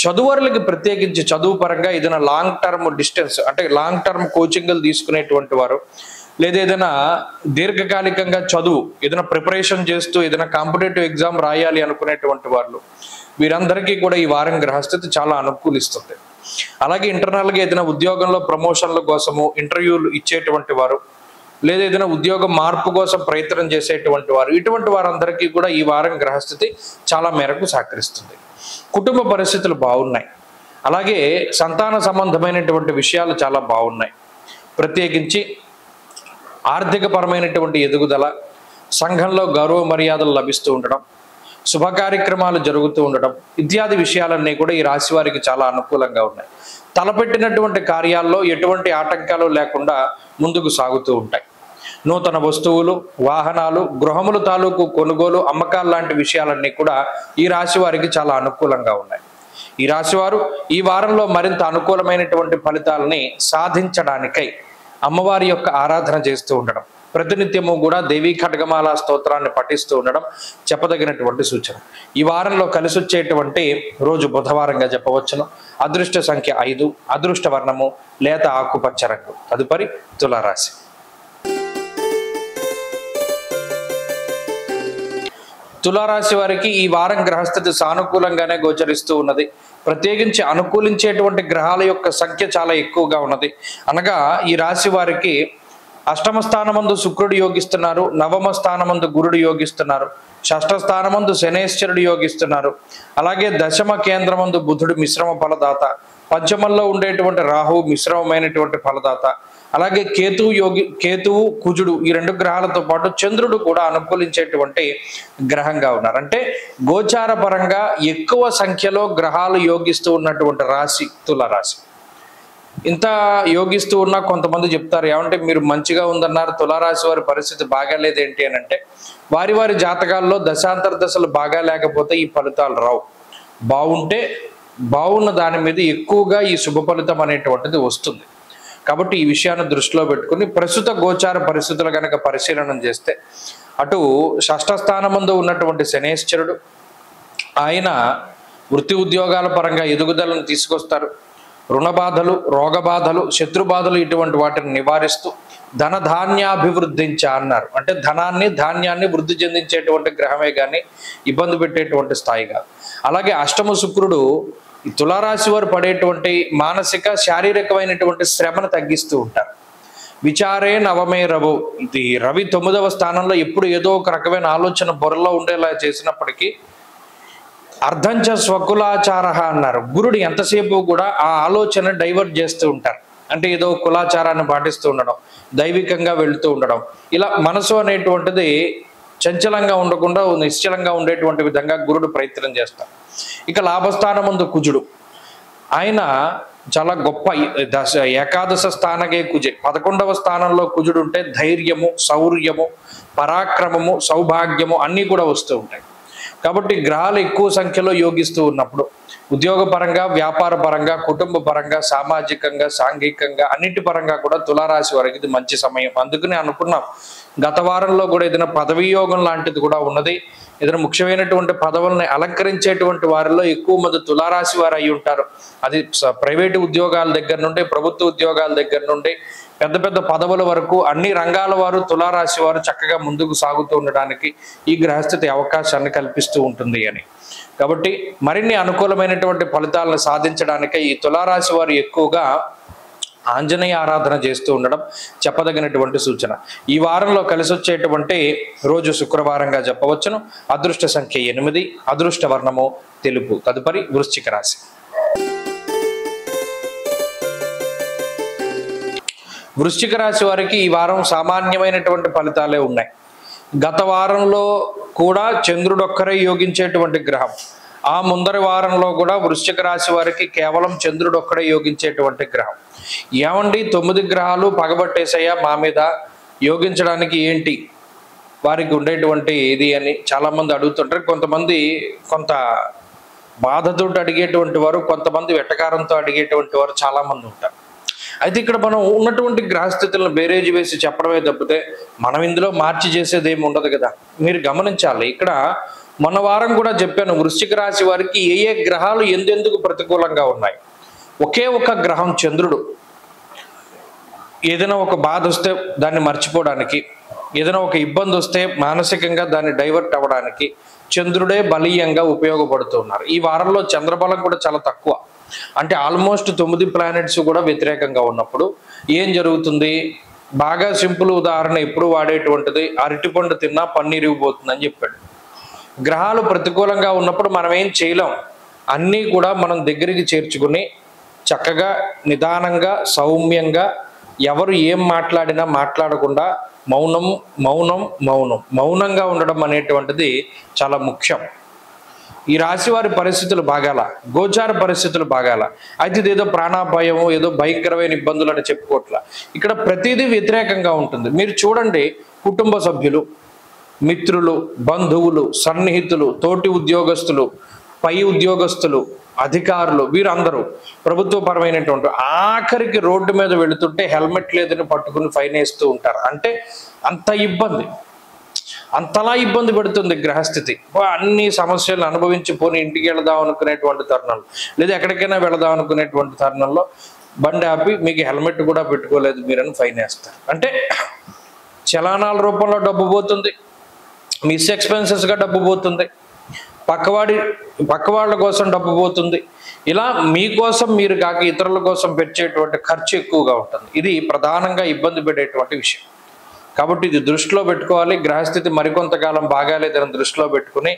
చదువురులకి ప్రత్యేకించి చదువు పరంగా ఏదైనా లాంగ్ టర్మ్ డిస్టెన్స్ అంటే లాంగ్ టర్మ్ కోచింగ్లు తీసుకునేటువంటి వారు, లేదా ఏదైనా దీర్ఘకాలికంగా చదువు ఏదైనా ప్రిపరేషన్ చేస్తూ ఏదైనా కాంపిటేటివ్ ఎగ్జామ్ రాయాలి అనుకునేటువంటి వాళ్ళు, వీరందరికీ కూడా ఈ వారం గ్రహస్థితి చాలా అనుకూలిస్తుంది. అలాగే ఇంటర్నల్గా ఏదైనా ఉద్యోగంలో ప్రమోషన్ల కోసము ఇంటర్వ్యూలు ఇచ్చేటువంటి వారు, లేదా ఏదైనా ఉద్యోగం మార్పు కోసం ప్రయత్నం చేసేటువంటి వారు, ఇటువంటి వారందరికీ కూడా ఈ వారం గ్రహస్థితి చాలా మేరకు సహకరిస్తుంది. కుటుంబ పరిస్థితులు బాగున్నాయి. అలాగే సంతాన సంబంధమైనటువంటి విషయాలు చాలా బాగున్నాయి. ప్రత్యేకించి ఆర్థిక పరమైనటువంటి ఎదుగుదల, సంఘంలో గౌరవ మర్యాదలు లభిస్తూ ఉండడం, శుభ కార్యక్రమాలు జరుగుతూ ఉండడం ఇత్యాది విషయాలన్నీ కూడా ఈ రాశి వారికి చాలా అనుకూలంగా ఉన్నాయి. తలపెట్టినటువంటి కార్యాల్లో ఎటువంటి ఆటంకాలు లేకుండా ముందుకు సాగుతూ ఉంటాయి. నూతన వస్తువులు, వాహనాలు, గృహములు తాలూకు కొనుగోలు, అమ్మకాలు లాంటి విషయాలన్నీ కూడా ఈ రాశి వారికి చాలా అనుకూలంగా ఉన్నాయి. ఈ రాశివారు ఈ వారంలో మరింత అనుకూలమైనటువంటి ఫలితాలని సాధించడానికై అమ్మవారి యొక్క ఆరాధన చేస్తూ ఉండడం, ప్రతినిత్యము కూడా దేవీ ఖడ్గమాల స్తోత్రాన్ని పఠిస్తూ ఉండడం చెప్పదగినటువంటి సూచన. ఈ వారంలో కలిసి వచ్చేటువంటి రోజు బుధవారంగా చెప్పవచ్చును. అదృష్ట సంఖ్య 5, అదృష్ట వర్ణము లేత ఆకుపచ్చ రంగు. తదుపరి తులారాశి. తులారాశి వారికి ఈ వారం గ్రహస్థితి సానుకూలంగానే గోచరిస్తూ ఉన్నది. ప్రత్యేకించి అనుకూలించేటువంటి గ్రహాల యొక్క సంఖ్య చాలా ఎక్కువగా ఉన్నది. అనగా ఈ రాశి వారికి అష్టమ స్థానమందు శుక్రుడు యోగిస్తున్నారు, నవమ స్థానమందు గురుడు యోగిస్తున్నారు, షష్ఠ స్థానమందు శనేశ్వరుడు యోగిస్తున్నారు, అలాగే దశమ కేంద్రమందు బుధుడు మిశ్రమ ఫలదాత, పంచమంలో ఉండేటువంటి రాహు మిశ్రమమైనటువంటి ఫలదాత, అలాగే కేతువు కుజుడు ఈ 2 గ్రహాలతో పాటు చంద్రుడు కూడా అనుకూలించేటువంటి గ్రహంగా ఉన్నారు. అంటే గోచార పరంగా ఎక్కువ సంఖ్యలో గ్రహాలు యోగిస్తూ ఉన్నటువంటి రాశి తులారాశి. ఇంత యోగిస్తూ ఉన్నా కొంతమంది చెప్తారు, ఏమంటే మీరు మంచిగా ఉందన్నారు, తులారాశి వారి పరిస్థితి బాగాలేదేంటి అని అంటే, వారి వారి జాతకాల్లో దశాంతర దశలు బాగా లేకపోతే ఈ ఫలితాలు రావు. బాగుంటే బాగున్న దాని మీద ఎక్కువగా ఈ శుభ ఫలితం అనేటువంటిది వస్తుంది. కాబట్టి ఈ విషయాన్ని దృష్టిలో పెట్టుకుని ప్రస్తుత గోచార పరిస్థితులు కనుక పరిశీలన చేస్తే, అటు షష్ఠ స్థానమందు ఉన్నటువంటి శనేశ్వరుడు ఆయన వృత్తి ఉద్యోగాల పరంగా ఎదుగుదలను తీసుకొస్తారు. రుణ బాధలు, రోగ బాధలు, శత్రు బాధలు ఇటువంటి వాటిని నివారిస్తూ ధనధాన్యాభివృద్ధించ అన్నారు. అంటే ధనాన్ని ధాన్యాన్ని వృద్ధి చెందించేటువంటి గ్రహమే కానీ ఇబ్బంది పెట్టేటువంటి స్థాయి కాదు. అలాగే అష్టమ శుక్రుడు ఈ తులారాశి వారు పడేటువంటి మానసిక శారీరకమైనటువంటి శ్రమను తగ్గిస్తూ ఉంటారు. విచారే నవమే రవు, ఇది రవి 9వ స్థానంలో ఎప్పుడు ఏదో ఒక రకమైన ఆలోచన బుర్రలో ఉండేలా చేసినప్పటికీ అర్ధంచ స్వకులాచార అన్నారు. గురుడు ఎంతసేపు కూడా ఆ ఆలోచన డైవర్ట్ చేస్తూ ఉంటారు. అంటే ఏదో కులాచారాన్ని పాటిస్తూ ఉండడం, దైవికంగా వెళుతూ ఉండడం, ఇలా మనసు అనేటువంటిది చంచలంగా ఉండకుండా నిశ్చలంగా ఉండేటువంటి విధంగా గురుడు ప్రయత్నం చేస్తారు. ఇక లాభస్థానం ముందు కుజుడు, ఆయన చాలా గొప్ప ఏకాదశ స్థానగే కుజే. 11వ స్థానంలో కుజుడు ఉంటే ధైర్యము, శౌర్యము, పరాక్రమము, సౌభాగ్యము అన్నీ కూడా వస్తూ ఉంటాయి. కాబట్టి గ్రహాలు ఎక్కువ సంఖ్యలో యోగిస్తూ ఉన్నప్పుడు ఉద్యోగపరంగా, వ్యాపార పరంగా, కుటుంబ పరంగా, సామాజికంగా, సాంఘికంగా అన్నిటి పరంగా కూడా తులారాశి వారికి ఇది మంచి సమయం. అందుకని అనుకున్నాం గత వారంలో కూడా ఏదైనా పదవీ యోగం లాంటిది కూడా ఉన్నది. ఏదైనా ముఖ్యమైనటువంటి పదవుల్ని అలంకరించేటువంటి వారిలో ఎక్కువ మంది తులారాశి వారు అయి ఉంటారు. అది ప్రైవేటు ఉద్యోగాల దగ్గర నుండి, ప్రభుత్వ ఉద్యోగాల దగ్గర నుండి పెద్ద పెద్ద పదవుల వరకు అన్ని రంగాల వారు తులారాశి వారు చక్కగా ముందుకు సాగుతూ ఉండడానికి ఈ గ్రహస్థితి అవకాశాన్ని కల్పిస్తూ ఉంటుంది అని. కాబట్టి మరిన్ని అనుకూలమైనటువంటి ఫలితాలను సాధించడానికే ఈ తులారాశి వారు ఎక్కువగా ఆంజనేయ ఆరాధన చేస్తూ ఉండడం చెప్పదగినటువంటి సూచన. ఈ వారంలో కలిసి వచ్చేటువంటి రోజు శుక్రవారంగా చెప్పవచ్చును. అదృష్ట సంఖ్య 8, అదృష్ట వర్ణము తెలుపు. తదుపరి వృశ్చిక రాశి. వృశ్చిక రాశి వారికి ఈ వారం సామాన్యమైనటువంటి ఫలితాలే ఉన్నాయి. గత వారంలో కూడా చంద్రుడు ఒక్కరే యోగించేటువంటి గ్రహం. ఆ ముందరి వారంలో కూడా వృశ్చిక రాశి వారికి కేవలం చంద్రుడు ఒక్కడే యోగించేటువంటి గ్రహం. ఏమండి 9 గ్రహాలు పగబట్టేసాయా మా మీద, యోగించడానికి ఏంటి వారికి ఉండేటువంటి ఇది అని చాలా మంది అడుగుతుంటారు. కొంతమంది కొంత బాధతో అడిగేటువంటి వారు, కొంతమంది వెటకారంతో అడిగేటువంటి వారు చాలా మంది ఉంటారు. అయితే ఇక్కడ మనం ఉన్నటువంటి గ్రహస్థితులను బేరేజ్ వేసి చెప్పడమే తప్పితే మనం ఇందులో మార్చి చేసేది ఏమి ఉండదు కదా. మీరు గమనించాలి, ఇక్కడ మొన్న వారం కూడా చెప్పాను వృశ్చిక రాశి వారికి ఏ గ్రహాలు ఎందుకు ప్రతికూలంగా ఉన్నాయి. ఒకే ఒక గ్రహం చంద్రుడు ఏదైనా ఒక బాధ వస్తే దాన్ని మర్చిపోవడానికి, ఏదైనా ఒక ఇబ్బంది వస్తే మానసికంగా దాన్ని డైవర్ట్ అవ్వడానికి చంద్రుడే బలీయంగా ఉపయోగపడుతూ ఉన్నారు. ఈ వారంలో చంద్రబలం కూడా చాలా తక్కువ. అంటే ఆల్మోస్ట్ 9 ప్లానెట్స్ కూడా వ్యతిరేకంగా ఉన్నప్పుడు ఏం జరుగుతుంది? బాగా సింపుల్ ఉదాహరణ ఎప్పుడు వాడేటువంటిది, అరటిపండు తిన్నా పన్నీరిగిపోతుందని చెప్పాడు. గ్రహాలు ప్రతికూలంగా ఉన్నప్పుడు మనం ఏం చేయలేం. అన్నీ కూడా మనం దగ్గరికి చేర్చుకుని చక్కగా నిదానంగా సౌమ్యంగా ఎవరు ఏం మాట్లాడినా మాట్లాడకుండా మౌనంగా ఉండడం అనేటువంటిది చాలా ముఖ్యం. ఈ రాశి వారి పరిస్థితులు బాగాల, గోచార పరిస్థితులు బాగాల. అయితే ఇదేదో ప్రాణాపాయము, ఏదో భయంకరమైన ఇబ్బందులు అని చెప్పుకోవట్ల. ఇక్కడ ప్రతిదీ వ్యతిరేకంగా ఉంటుంది. మీరు చూడండి, కుటుంబ సభ్యులు, మిత్రులు, బంధువులు, సన్నిహితులు, తోటి ఉద్యోగస్తులు, పై ఉద్యోగస్తులు, అధికారులు, వీరందరూ ప్రభుత్వపరమైనటువంటి ఆఖరికి రోడ్డు మీద వెళుతుంటే హెల్మెట్ లేదని పట్టుకుని ఫైన్ వేస్తూ ఉంటారు. అంటే అంత ఇబ్బంది, అంతలా ఇబ్బంది పెడుతుంది గ్రహస్థితి. అన్ని సమస్యలను అనుభవించి పోనీ ఇంటికి వెళదాం అనుకునేటువంటి తరుణంలో, లేదా ఎక్కడికైనా వెళదాం అనుకునేటువంటి తరుణంలో బండి ఆపి మీకు హెల్మెట్ కూడా పెట్టుకోలేదు మీరని ఫైన్ వేస్తారు. అంటే చలానాల రూపంలో డబ్బు పోతుంది, మిస్ ఎక్స్పెన్సెస్గా డబ్బు పోతుంది, పక్క వాళ్ళ కోసం డబ్బు పోతుంది. ఇలా మీకోసం మీరు కాక ఇతరుల కోసం పెట్టేటువంటి ఖర్చు ఎక్కువగా ఉంటుంది. ఇది ప్రధానంగా ఇబ్బంది పెట్టేటువంటి విషయం. కాబట్టి ఇది దృష్టిలో పెట్టుకోవాలి. గ్రహస్థితి మరికొంతకాలం బాగాలేదని దృష్టిలో పెట్టుకుని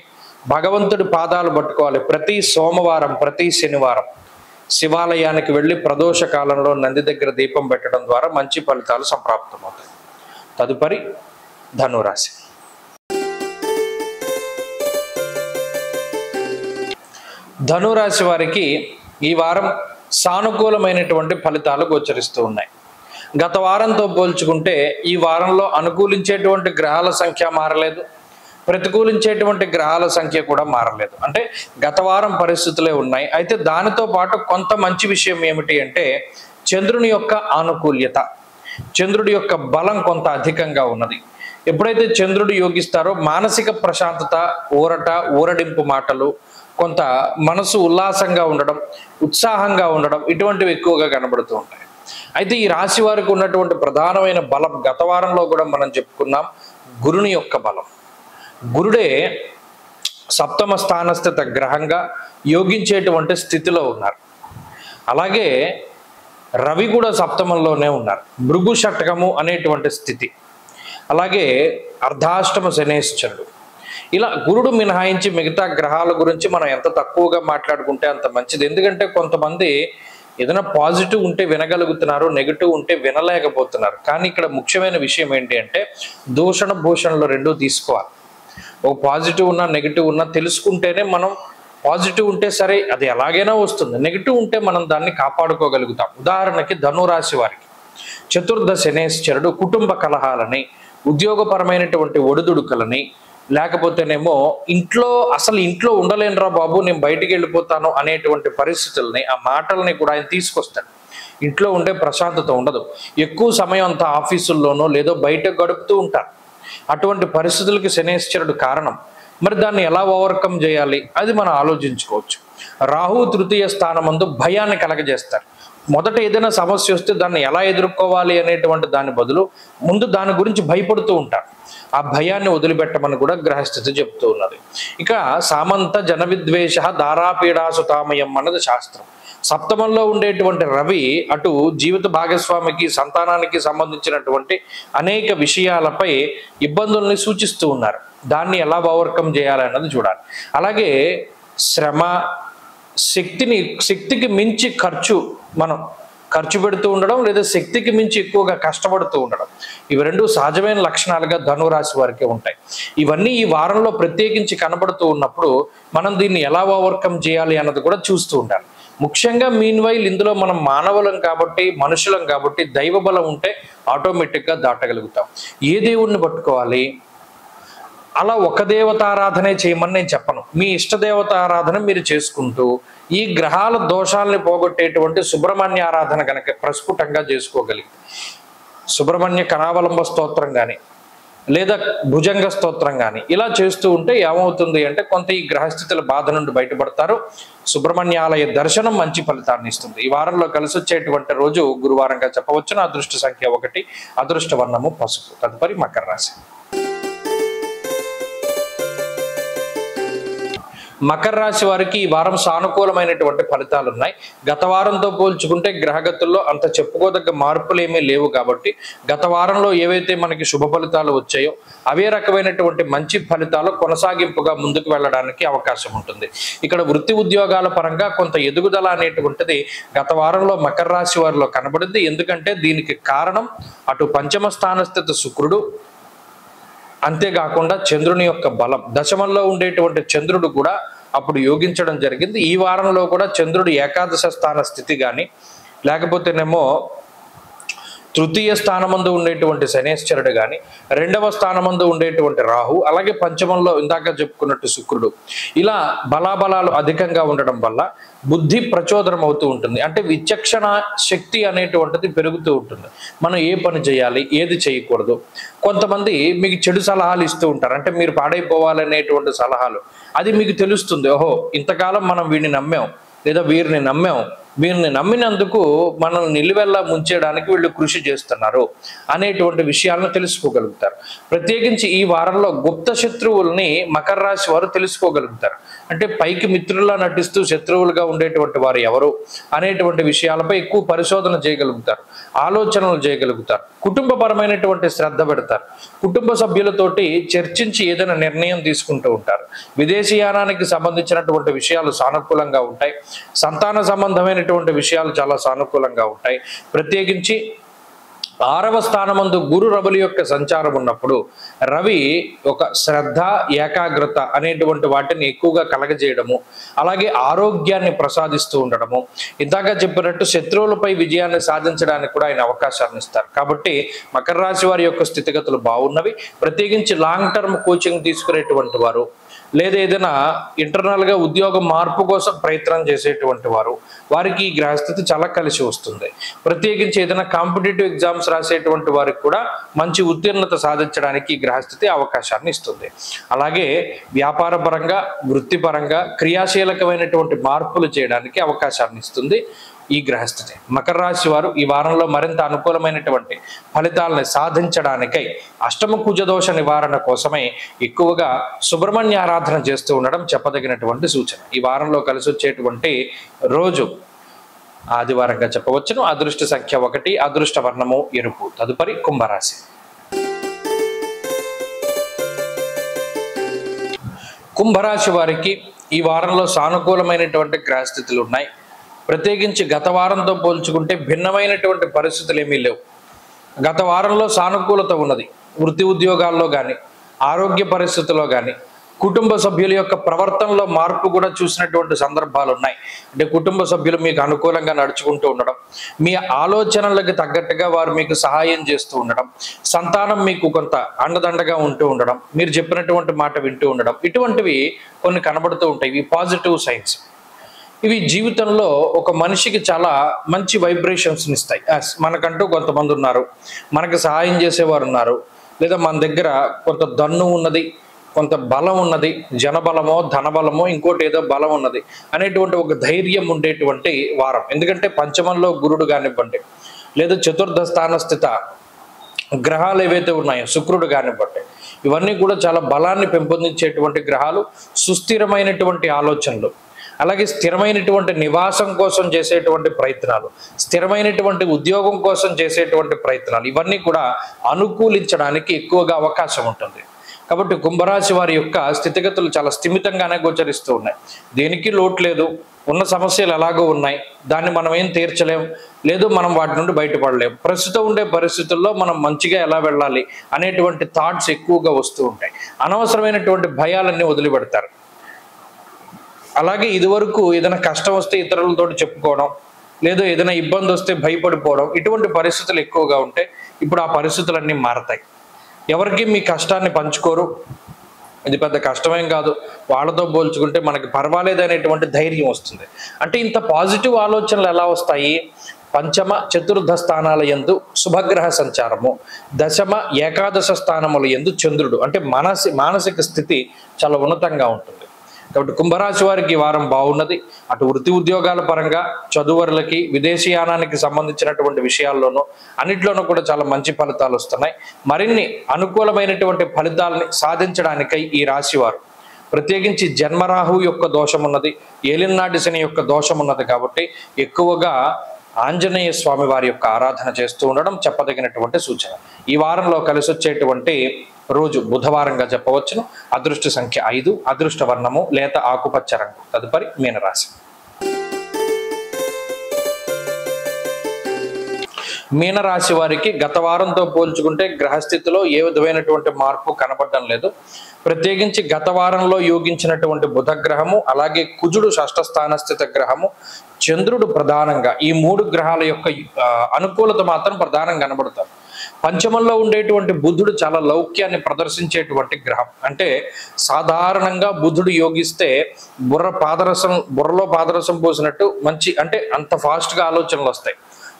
భగవంతుడి పాదాలు పట్టుకోవాలి. ప్రతి సోమవారం, ప్రతి శనివారం శివాలయానికి వెళ్ళి ప్రదోష కాలంలో నంది దగ్గర దీపం పెట్టడం ద్వారా మంచి ఫలితాలు సంప్రాప్తమవుతాయి. తదుపరి ధనురాశి. ధనురాశి వారికి ఈ వారం సానుకూలమైనటువంటి ఫలితాలు గోచరిస్తూ ఉన్నాయి. గత వారంతో పోల్చుకుంటే ఈ వారంలో అనుకూలించేటువంటి గ్రహాల సంఖ్య మారలేదు, ప్రతికూలించేటువంటి గ్రహాల సంఖ్య కూడా మారలేదు. అంటే గత వారం పరిస్థితులే ఉన్నాయి. అయితే దానితో పాటు కొంత మంచి విషయం ఏమిటి అంటే చంద్రుని యొక్క ఆనుకూల్యత, చంద్రుడి యొక్క బలం కొంత అధికంగా ఉన్నది. ఎప్పుడైతే చంద్రుడు యోగిస్తారో మానసిక ప్రశాంతత, ఊరడింపు మాటలు, కొంత మనసు ఉల్లాసంగా ఉండడం, ఉత్సాహంగా ఉండడం ఇటువంటివి ఎక్కువగా కనబడుతూ ఉంటాయి. అయితే ఈ రాశి వారికి ఉన్నటువంటి ప్రధానమైన బలం గత వారంలో కూడా మనం చెప్పుకున్నాం, గురుని యొక్క బలం. గురుడే సప్తమ స్థానస్థిత గ్రహంగా యోగించేటువంటి స్థితిలో ఉన్నారు. అలాగే రవి కూడా సప్తమంలోనే ఉన్నారు, భృగు షట్కము అనేటువంటి స్థితి. అలాగే అర్ధాష్టమ శనేశ్వరుడు. ఇలా గురుడు మినహాయించి మిగతా గ్రహాల గురించి మనం ఎంత తక్కువగా మాట్లాడుకుంటే అంత మంచిది. ఎందుకంటే కొంతమంది ఏదైనా పాజిటివ్ ఉంటే వినగలుగుతున్నారు, నెగిటివ్ ఉంటే వినలేకపోతున్నారు. కానీ ఇక్కడ ముఖ్యమైన విషయం ఏంటి అంటే దూషణ భూషణలు రెండూ తీసుకోవాలి. ఒక పాజిటివ్ ఉన్నా నెగిటివ్ ఉన్నా తెలుసుకుంటేనే మనం, పాజిటివ్ ఉంటే సరే అది ఎలాగైనా వస్తుంది, నెగిటివ్ ఉంటే మనం దాన్ని కాపాడుకోగలుగుతాం. ఉదాహరణకి ధనురాశి వారికి చతుర్థ శనేశ్వరుడు కుటుంబ కలహాలని, ఉద్యోగపరమైనటువంటి ఒడిదుడుకులని, లేకపోతేనేమో ఇంట్లో ఉండలేనురా బాబు నేను బయటికి వెళ్ళిపోతాను అనేటువంటి పరిస్థితుల్ని, ఆ మాటల్ని కూడా ఆయన తీసుకొస్తాడు. ఇంట్లో ఉండే ప్రశాంతత ఉండదు, ఎక్కువ సమయం అంతా ఆఫీసుల్లోనో లేదో బయట గడుపుతూ ఉంటారు. అటువంటి పరిస్థితులకి శనేశ్వరుడు కారణం. మరి దాన్ని ఎలా ఓవర్కమ్ చేయాలి అది మనం ఆలోచించుకోవచ్చు. రాహు తృతీయ స్థానమందు భయాన్ని కలగజేస్తారు. మొదట ఏదైనా సమస్య వస్తే దాన్ని ఎలా ఎదుర్కోవాలి అనేటువంటి దాని బదులు ముందు దాని గురించి భయపడుతూ ఉంటారు. ఆ భయాన్ని వదిలిపెట్టమని కూడా గ్రహస్థితి చెప్తూ ఉన్నది. ఇక సామంత జన విద్వేష దారాపీడాసుతామయం అన్నది శాస్త్రం. సప్తమంలో ఉండేటువంటి రవి అటు జీవిత భాగస్వామికి, సంతానానికి సంబంధించినటువంటి అనేక విషయాలపై ఇబ్బందుల్ని సూచిస్తూ ఉన్నారు. దాన్ని ఎలా ఓవర్కమ్ చేయాలన్నది చూడాలి. అలాగే శ్రమ, శక్తికి మించి మనం ఖర్చు పెడుతూ ఉండడం, లేదా శక్తికి మించి ఎక్కువగా కష్టపడుతూ ఉండడం, ఇవి రెండు సహజమైన లక్షణాలుగా ధనురాశి వారికి ఉంటాయి. ఇవన్నీ ఈ వారంలో ప్రత్యేకించి కనబడుతూ ఉన్నప్పుడు మనం దీన్ని ఎలా ఓవర్కమ్ చేయాలి అన్నది కూడా చూస్తూ ఉండాలి. ముఖ్యంగా మీన్వైల్ ఇందులో మనం మానవులం కాబట్టి, మనుషులం కాబట్టి దైవ బలం ఉంటే ఆటోమేటిక్గా దాటగలుగుతాం. ఏ దేవుణ్ణి పట్టుకోవాలి, అలా ఒక దేవతారాధనే చేయమని నేను చెప్పను. మీ ఇష్టదేవతారాధన మీరు చేసుకుంటూ ఈ గ్రహాల దోషాలని పోగొట్టేటువంటి సుబ్రహ్మణ్య ఆరాధన కనుక ప్రస్ఫుటంగా చేసుకోగలిగి, సుబ్రహ్మణ్య కరావలంబ స్తోత్రం కానీ లేదా భుజంగ స్తోత్రం కానీ ఇలా చేస్తూ ఉంటే ఏమవుతుంది అంటే కొంత ఈ గ్రహస్థితుల బాధ నుండి బయటపడతారు. సుబ్రహ్మణ్యాలయ దర్శనం మంచి ఫలితాన్ని ఇస్తుంది. ఈ వారంలో కలిసి వచ్చేటువంటి రోజు గురువారంగా చెప్పవచ్చును. అదృష్ట సంఖ్య 1, అదృష్ట వర్ణము పసుపు. తదుపరి మకర రాశి. మకర రాశి వారికి ఈ వారం సానుకూలమైనటువంటి ఫలితాలు ఉన్నాయి. గత వారంతో పోల్చుకుంటే గ్రహగతుల్లో అంత చెప్పుకోదగ్గ మార్పులు ఏమీ లేవు కాబట్టి గత వారంలో ఏవైతే మనకి శుభ ఫలితాలు వచ్చాయో అవే రకమైనటువంటి మంచి ఫలితాలు కొనసాగింపుగా ముందుకు వెళ్ళడానికి అవకాశం ఉంటుంది. ఇక్కడ వృత్తి ఉద్యోగాల పరంగా కొంత ఎదుగుదల అనేటువంటిది గత వారంలో మకర రాశి వారిలో కనబడింది. ఎందుకంటే దీనికి కారణం అటు పంచమ స్థానస్థిత శుక్రుడు, అంతేకాకుండా చంద్రుని యొక్క బలం. దశమంలో ఉండేటువంటి చంద్రుడు కూడా అప్పుడు యోగించడం జరిగింది. ఈ వారంలో కూడా చంద్రుడు ఏకాదశ స్థాన స్థితి కానీ, లేకపోతేనేమో తృతీయ స్థానమందు ఉండేటువంటి శనేశ్వరుడు కానీ, 2వ స్థానమందు ఉండేటువంటి రాహు, అలాగే పంచమంలో ఇందాక చెప్పుకున్నట్టు శుక్రుడు, ఇలా బలాబలాలు అధికంగా ఉండడం వల్ల బుద్ధి ప్రచోదనం అవుతూ ఉంటుంది. అంటే విచక్షణ శక్తి అనేటువంటిది పెరుగుతూ ఉంటుంది. మనం ఏ పని చేయాలి, ఏది చేయకూడదు. కొంతమంది మీకు చెడు సలహాలు ఇస్తూ ఉంటారు, అంటే మీరు పాడైపోవాలనేటువంటి సలహాలు. అది మీకు తెలుస్తుంది, ఓహో ఇంతకాలం మనం వీడిని నమ్మాం లేదా వీరిని నమ్మాం, వీరిని నమ్మినందుకు మనం నిలువెల్లా ముంచేయడానికి వీళ్ళు కృషి చేస్తున్నారు అనేటువంటి విషయాలను తెలుసుకోగలుగుతారు. ప్రత్యేకించి ఈ వారంలో గుప్త శత్రువుల్ని మకర రాశి వారు తెలుసుకోగలుగుతారు. అంటే పైకి మిత్రుల్లా నటిస్తూ శత్రువులుగా ఉండేటువంటి వారు ఎవరు అనేటువంటి విషయాలపై ఎక్కువ పరిశోధన చేయగలుగుతారు, ఆలోచనలు చేయగలుగుతారు. కుటుంబపరమైనటువంటి శ్రద్ధ పెడతారు. కుటుంబ సభ్యులతోటి చర్చించి ఏదైనా నిర్ణయం తీసుకుంటూ ఉంటారు. విదేశీయానానికి సంబంధించినటువంటి విషయాలు సానుకూలంగా ఉంటాయి. సంతాన సంబంధమైనటువంటి విషయాలు చాలా సానుకూలంగా ఉంటాయి. ప్రత్యేకించి 6వ స్థానమందు గురు రవుల యొక్క సంచారం ఉన్నప్పుడు రవి ఒక శ్రద్ధ, ఏకాగ్రత అనేటువంటి వాటిని ఎక్కువగా కలగజేయడము, అలాగే ఆరోగ్యాన్ని ప్రసాదిస్తూ ఉండడము, ఇందాక చెప్పినట్టు శత్రువులపై విజయాన్ని సాధించడానికి కూడా ఆయన అవకాశాన్ని ఇస్తారు. కాబట్టి మకర రాశి వారి యొక్క స్థితిగతులు బాగున్నవి. ప్రత్యేకించి లాంగ్ టర్మ్ కోచింగ్ తీసుకునేటువంటి వారు, లేదా ఏదైనా ఇంటర్నల్గా ఉద్యోగం మార్పు కోసం ప్రయత్నం చేసేటువంటి వారికి ఈ గ్రహస్థితి చాలా కలిసి వస్తుంది. ప్రత్యేకించి ఏదైనా కాంపిటేటివ్ ఎగ్జామ్స్ రాసేటువంటి వారికి కూడా మంచి ఉత్తీర్ణత సాధించడానికి ఈ గ్రహస్థితి అవకాశాన్ని ఇస్తుంది. అలాగే వ్యాపార పరంగా, వృత్తిపరంగా క్రియాశీలకమైనటువంటి మార్పులు చేయడానికి అవకాశాన్ని ఇస్తుంది ఈ గ్రహస్థితి. మకర రాశి వారు ఈ వారంలో మరింత అనుకూలమైనటువంటి ఫలితాలను సాధించడానికై అష్టమ కుజదోష నివారణ కోసమై ఎక్కువగా సుబ్రహ్మణ్య ఆరాధన చేస్తూ ఉండడం చెప్పదగినటువంటి సూచన. ఈ వారంలో కలిసి వచ్చేటువంటి రోజు ఆదివారంగా చెప్పవచ్చును. అదృష్ట సంఖ్య 1, అదృష్ట వర్ణము ఎరుపు. తదుపరి కుంభరాశి. కుంభరాశి వారికి ఈ వారంలో సానుకూలమైనటువంటి గ్రహస్థితులు ఉన్నాయి. ప్రత్యేకించి గత వారంతో పోల్చుకుంటే భిన్నమైనటువంటి పరిస్థితులు ఏమీ లేవు. గత వారంలో సానుకూలత ఉన్నది. వృత్తి ఉద్యోగాల్లో కానీ, ఆరోగ్య పరిస్థితుల్లో కానీ, కుటుంబ సభ్యుల యొక్క ప్రవర్తనలో మార్పు కూడా చూసినటువంటి సందర్భాలు ఉన్నాయి. అంటే కుటుంబ సభ్యులు మీకు అనుకూలంగా నడుచుకుంటూ ఉండడం, మీ ఆలోచనలకు తగ్గట్టుగా వారు మీకు సహాయం చేస్తూ ఉండడం, సంతానం మీకు కొంత అండదండగా ఉంటూ ఉండడం, మీరు చెప్పినటువంటి మాట వింటూ ఉండడం, ఇటువంటివి కొన్ని కనబడుతూ ఉంటాయి. ఇవి పాజిటివ్ సైన్స్. ఇవి జీవితంలో ఒక మనిషికి చాలా మంచి వైబ్రేషన్స్ ఇస్తాయి. మనకంటూ కొంతమంది ఉన్నారు, మనకు సహాయం చేసేవారు ఉన్నారు, లేదా మన దగ్గర కొంత దన్ను ఉన్నది, కొంత బలం ఉన్నది, జనబలమో ధనబలమో ఇంకోటి ఏదో బలం ఉన్నది అనేటువంటి ఒక ధైర్యం ఉండేటువంటి వారం. ఎందుకంటే పంచమంలో గురుడు కానివ్వండి, లేదా చతుర్థ స్థాన స్థిత గ్రహాలు ఏవైతే ఉన్నాయో శుక్రుడు కానివ్వండి, ఇవన్నీ కూడా చాలా బలాన్ని పెంపొందించేటువంటి గ్రహాలు. సుస్థిరమైనటువంటి ఆలోచనలు, అలాగే స్థిరమైనటువంటి నివాసం కోసం చేసేటువంటి ప్రయత్నాలు, స్థిరమైనటువంటి ఉద్యోగం కోసం చేసేటువంటి ప్రయత్నాలు, ఇవన్నీ కూడా అనుకూలించడానికి ఎక్కువగా అవకాశం ఉంటుంది. కాబట్టి కుంభరాశి వారి యొక్క స్థితిగతులు చాలా స్థిమితంగానే గోచరిస్తూ ఉన్నాయి. దేనికి లోటు లేదు. ఉన్న సమస్యలు ఎలాగో ఉన్నాయి, దాన్ని మనం ఏం తీర్చలేం, లేదు మనం వాటి నుండి బయటపడలేం. ప్రస్తుతం ఉండే పరిస్థితుల్లో మనం మంచిగా ఎలా వెళ్ళాలి అనేటువంటి థాట్స్ ఎక్కువగా వస్తూ ఉంటాయి. అనవసరమైనటువంటి భయాలన్నీ వదిలిపెడతారు. అలాగే ఇదివరకు ఏదైనా కష్టం వస్తే ఇతరులతో చెప్పుకోవడం, లేదా ఏదైనా ఇబ్బంది వస్తే భయపడిపోవడం, ఇటువంటి పరిస్థితులు ఎక్కువగా ఉంటాయి. ఇప్పుడు ఆ పరిస్థితులన్నీ మారతాయి. ఎవరికి మీ కష్టాన్ని పంచుకోరు, ఇది పెద్ద కష్టమేం కాదు, వాళ్ళతో పోల్చుకుంటే మనకి పర్వాలేదు అనేటువంటి ధైర్యం వస్తుంది. అంటే ఇంత పాజిటివ్ ఆలోచనలు ఎలా వస్తాయి? పంచమ చతుర్థ స్థానాల యందు శుభగ్రహ సంచారము, దశమ ఏకాదశ స్థానముల యందు చంద్రుడు, అంటే మానసిక స్థితి చాలా ఉన్నతంగా ఉంటుంది. కాబట్టి కుంభరాశి వారికి ఈ వారం బాగున్నది. అటు వృత్తి ఉద్యోగాల పరంగా, చదువులకి, విదేశీయానానికి సంబంధించినటువంటి విషయాల్లోనూ అన్నిట్లోనూ కూడా చాలా మంచి ఫలితాలు వస్తున్నాయి. మరిన్ని అనుకూలమైనటువంటి ఫలితాలని సాధించడానికై ఈ రాశి వారు ప్రత్యేకించి జన్మరాహు యొక్క దోషం ఉన్నది, ఏలినాటి శని యొక్క దోషం ఉన్నది. కాబట్టి ఎక్కువగా ఆంజనేయ స్వామి వారి యొక్క ఆరాధన చేస్తూ ఉండడం చెప్పదగినటువంటి సూచన. ఈ వారంలో కలిసి వచ్చేటువంటి రోజు బుధవారంగా చెప్పవచ్చును. అదృష్ట సంఖ్య 5, అదృష్ట వర్ణము లేత ఆకుపచ్చ రంగు. తదుపరి మీనరాశి. మీనరాశి వారికి గత వారంతో పోల్చుకుంటే గ్రహస్థితిలో ఏ విధమైనటువంటి మార్పు కనబడడం లేదు. ప్రత్యేకించి గత వారంలో యోగించినటువంటి బుధ గ్రహము, అలాగే కుజుడు షష్ఠ స్థాన స్థిత గ్రహము, చంద్రుడు ప్రధానంగా, ఈ 3 గ్రహాల యొక్క అనుకూలత మాత్రం ప్రధానంగా కనబడతారు. పంచమంలో ఉండేటువంటి బుధుడు చాలా లౌక్యాన్ని ప్రదర్శించేటువంటి గ్రహం. అంటే సాధారణంగా బుధుడు యోగిస్తే బుర్రలో పాదరసం పోసినట్టు మంచి, అంటే అంత ఫాస్ట్గా ఆలోచనలు వస్తాయి.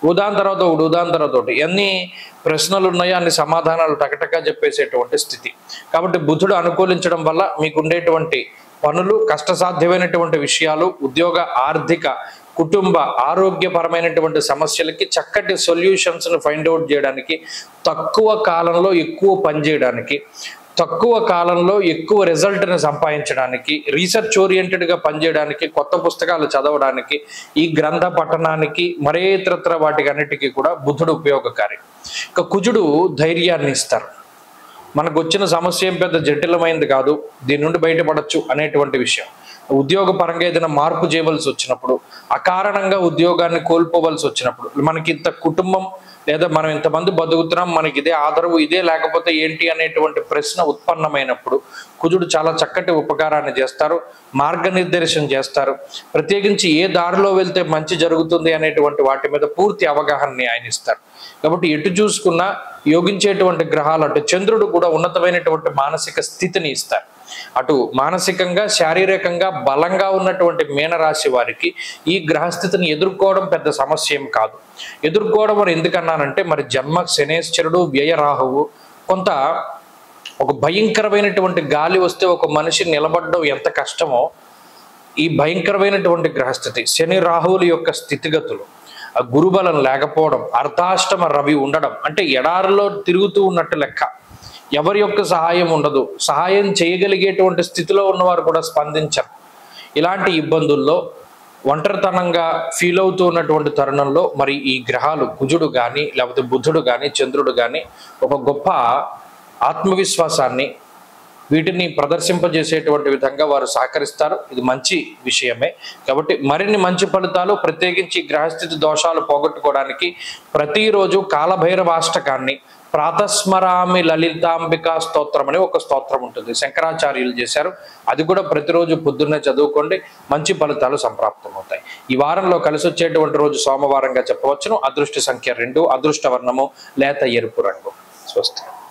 ఉదాహరణ తర్వాత ఒకటి ఎన్ని ప్రశ్నలు ఉన్నాయో అన్ని సమాధానాలు టకటకా చెప్పేసేటువంటి స్థితి. కాబట్టి బుధుడు అనుకూలించడం వల్ల మీకు ఉండేటువంటి పనులు, కష్టసాధ్యమైనటువంటి విషయాలు, ఉద్యోగ, ఆర్థిక, కుటుంబ, ఆరోగ్యపరమైనటువంటి సమస్యలకి చక్కటి సొల్యూషన్స్ను ఫైండ్ అవుట్ చేయడానికి, తక్కువ కాలంలో ఎక్కువ పని చేయడానికి, తక్కువ కాలంలో ఎక్కువ రిజల్ట్ని సంపాదించడానికి, రీసెర్చ్ ఓరియంటెడ్గా పనిచేయడానికి, కొత్త పుస్తకాలు చదవడానికి, ఈ గ్రంథ పఠనానికి, మరే ఇతరత్ర వాటికి అన్నిటికీ కూడా బుధుడు ఉపయోగకారి. ఇక కుజుడు ధైర్యాన్ని ఇస్తారు. మనకు వచ్చిన సమస్య ఏం పెద్ద జటిలమైంది కాదు, దీని నుండి బయటపడచ్చు అనేటువంటి విషయం. ఉద్యోగ పరంగా ఏదైనా మార్పు చేయవలసి వచ్చినప్పుడు, అకారణంగా ఉద్యోగాన్ని కోల్పోవలసి వచ్చినప్పుడు, మనకి ఇంత కుటుంబం లేదా మనం ఇంతమంది బతుకుతున్నాం, మనకి ఇదే ఆదరవు, ఇదే లేకపోతే ఏంటి అనేటువంటి ప్రశ్న ఉత్పన్నమైనప్పుడు కుజుడు చాలా చక్కటి ఉపకారాన్ని చేస్తారు, మార్గనిర్దేశం చేస్తారు. ప్రత్యేకించి ఏ దారిలో వెళ్తే మంచి జరుగుతుంది అనేటువంటి వాటి మీద పూర్తి అవగాహనని ఆయన ఇస్తారు. కాబట్టి ఎటు చూసుకున్నా యోగించేటువంటి గ్రహాలు, అటు చంద్రుడు కూడా ఉన్నతమైనటువంటి మానసిక స్థితిని ఇస్తారు. అటు మానసికంగా, శారీరకంగా బలంగా ఉన్నటువంటి మీనరాశి వారికి ఈ గ్రహస్థితిని ఎదుర్కోవడం పెద్ద సమస్య ఏం కాదు. ఎదుర్కోవడం అని ఎందుకన్నానంటే, మరి జన్మ శనేశ్వరుడు, వ్యయ రాహువు, కొంత ఒక భయంకరమైనటువంటి గాలి వస్తే ఒక మనిషి నిలబడడం ఎంత కష్టమో, ఈ భయంకరమైనటువంటి గ్రహస్థితి, శని రాహువుల యొక్క స్థితిగతులు, గురుబలం లేకపోవడం, అర్ధాష్టమ రవి ఉండడం, అంటే ఎడారిలో తిరుగుతూ ఉన్నట్టు లెక్క. ఎవరి యొక్క సహాయం ఉండదు, సహాయం చేయగలిగేటువంటి స్థితిలో ఉన్నవారు కూడా స్పందించరు. ఇలాంటి ఇబ్బందుల్లో ఒంటరితనంగా ఫీల్ అవుతూ ఉన్నటువంటి తరుణంలో మరి ఈ గ్రహాలు, కుజుడు కానీ, లేకపోతే బుధుడు కానీ, చంద్రుడు కానీ ఒక గొప్ప ఆత్మవిశ్వాసాన్ని, వీటిని ప్రదర్శింపజేసేటువంటి విధంగా వారు సహకరిస్తారు. ఇది మంచి విషయమే. కాబట్టి మరిన్ని మంచి ఫలితాలు, ప్రత్యేకించి గ్రహస్థితి దోషాలు పోగొట్టుకోవడానికి ప్రతిరోజు కాలభైరవాష్టకాన్ని, ప్రాతస్మరామి లలితాంబికా స్తోత్రం అని ఒక స్తోత్రం ఉంటుంది, శంకరాచార్యులు చేశారు. అది కూడా ప్రతిరోజు పొద్దున్నే చదువుకోండి, మంచి ఫలితాలు సంప్రాప్తమవుతాయి. ఈ వారంలో కలిసి వచ్చేటువంటి రోజు సోమవారంగా చెప్పవచ్చును. అదృష్ట సంఖ్య 2, అదృష్ట వర్ణము లేత ఎరుపు రంగు. స్వస్తి.